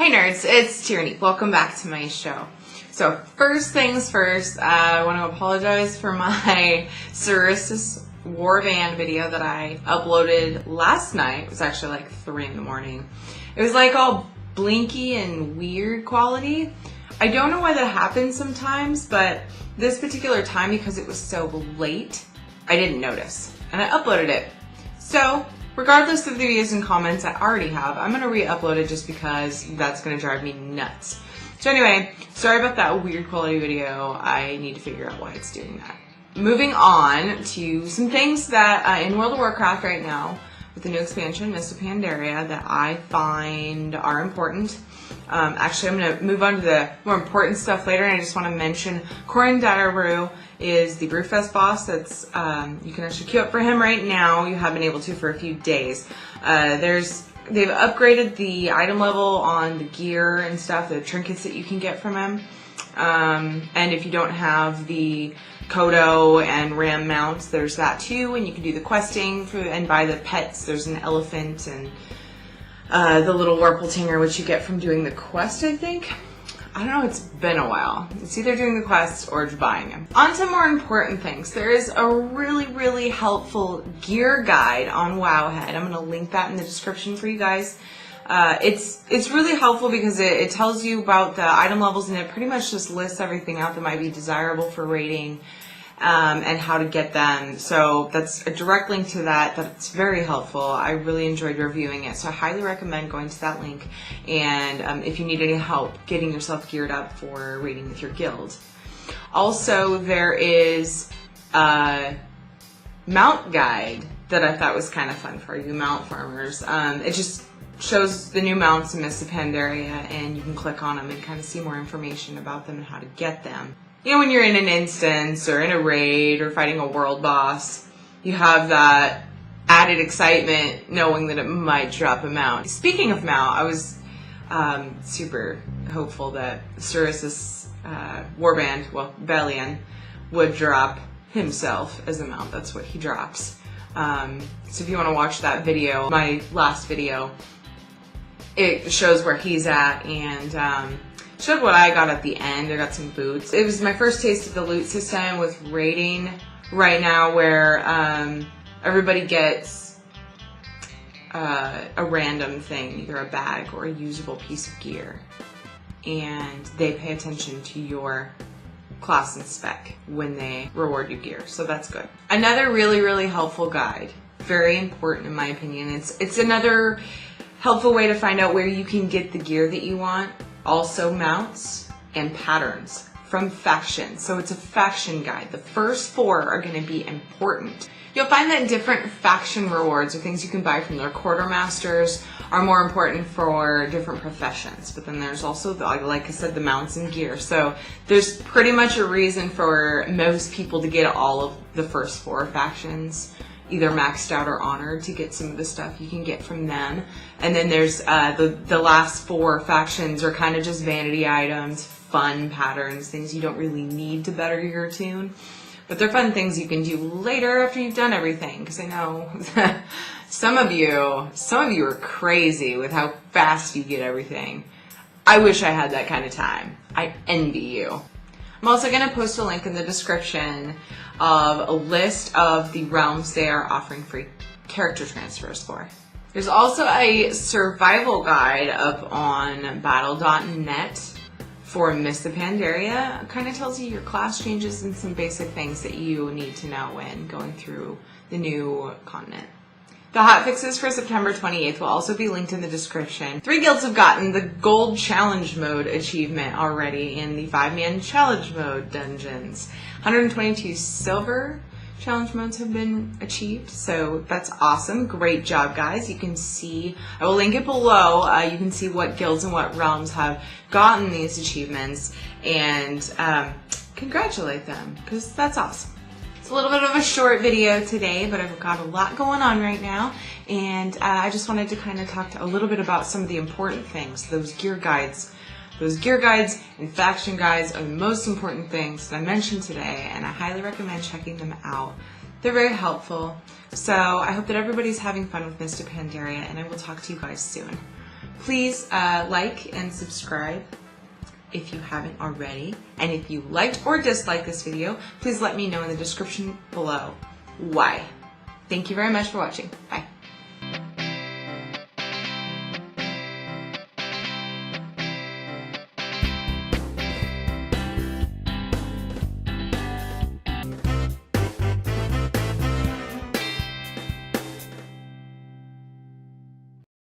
Hey nerds, it's Tirinei. Welcome back to my show. So first things first, I want to apologize for my Cirrus Warband video that I uploaded last night. It was actually like 3 in the morning. It was like all blinky and weird quality. I don't know why that happens sometimes, but this particular time, because it was so late, I didn't notice. And I uploaded it. So regardless of the views and comments I already have, I'm going to re-upload it just because that's going to drive me nuts. So anyway, sorry about that weird quality video. I need to figure out why it's doing that. Moving on to some things that in World of Warcraft right now, with the new expansion, Mists of Pandaria, that I find are important. Actually, I'm going to move on to the more important stuff later, and I just want to mention Corin Direbrew is the Brewfest boss. That's you can actually queue up for him right now. You have been able to for a few days. They've upgraded the item level on the gear and stuff, the trinkets that you can get from him. And if you don't have the Kodo and Ram mounts, there's that too, and you can do the questing and buy the pets. There's an elephant and the little Warpletinger, which you get from doing the quest, I think. I don't know, it's been a while. It's either doing the quest or just buying them. On to more important things. There is a really helpful gear guide on Wowhead. I'm going to link that in the description for you guys. It's really helpful because it tells you about the item levels, and it pretty much just lists everything out that might be desirable for raiding and how to get them. So that's a direct link to that. That's very helpful. I really enjoyed reviewing it, so I highly recommend going to that link. And if you need any help getting yourself geared up for raiding with your guild. Also, there is a mount guide that I thought was kind of fun for you mount farmers. It just shows the new mounts in Mists of Pandaria, and you can click on them and kind of see more information about them and how to get them. You know, when you're in an instance or in a raid or fighting a world boss, you have that added excitement knowing that it might drop a mount. Speaking of mount, I was super hopeful that Cirrus Warband, well, Belian, would drop himself as a mount. That's what he drops. So if you want to watch that video, my last video, it shows where he's at, and showed what I got at the end. I got some boots. It was my first taste of the loot system with raiding right now, where everybody gets a random thing, either a bag or a usable piece of gear, and they pay attention to your class and spec when they reward you gear, so that's good. Another really helpful guide, very important in my opinion. It's another helpful way to find out where you can get the gear that you want. Also mounts and patterns from factions. So it's a faction guide. The first 4 are going to be important. You'll find that different faction rewards or things you can buy from their quartermasters are more important for different professions. But then there's also, like I said, the mounts and gear. So there's pretty much a reason for most people to get all of the first 4 factions either maxed out or honored to get some of the stuff you can get from them. And then there's the last 4 factions are kind of just vanity items, fun patterns, things you don't really need to better your tune. But they're fun things you can do later after you've done everything. Because I know some of you are crazy with how fast you get everything. I wish I had that kind of time. I envy you. I'm also going to post a link in the description of a list of the realms they are offering free character transfers for. There's also a survival guide up on battle.net for Mists of Pandaria. It kind of tells you your class changes and some basic things that you need to know when going through the new continent. The hotfixes for September 28th will also be linked in the description. 3 guilds have gotten the Gold Challenge Mode achievement already in the 5-man Challenge Mode dungeons. 122 Silver Challenge Modes have been achieved, so that's awesome. Great job, guys. You can see, I will link it below, you can see what guilds and what realms have gotten these achievements, and congratulate them, because that's awesome. It's a little bit of a short video today, but I've got a lot going on right now, and I just wanted to kind of talk a little bit about some of the important things, those gear guides. Those gear guides and faction guides are the most important things that I mentioned today, and I highly recommend checking them out. They're very helpful. So I hope that everybody's having fun with Mists of Pandaria, and I will talk to you guys soon. Please like and subscribe if you haven't already. And if you liked or disliked this video, please let me know in the description below why. Thank you very much for watching. Bye.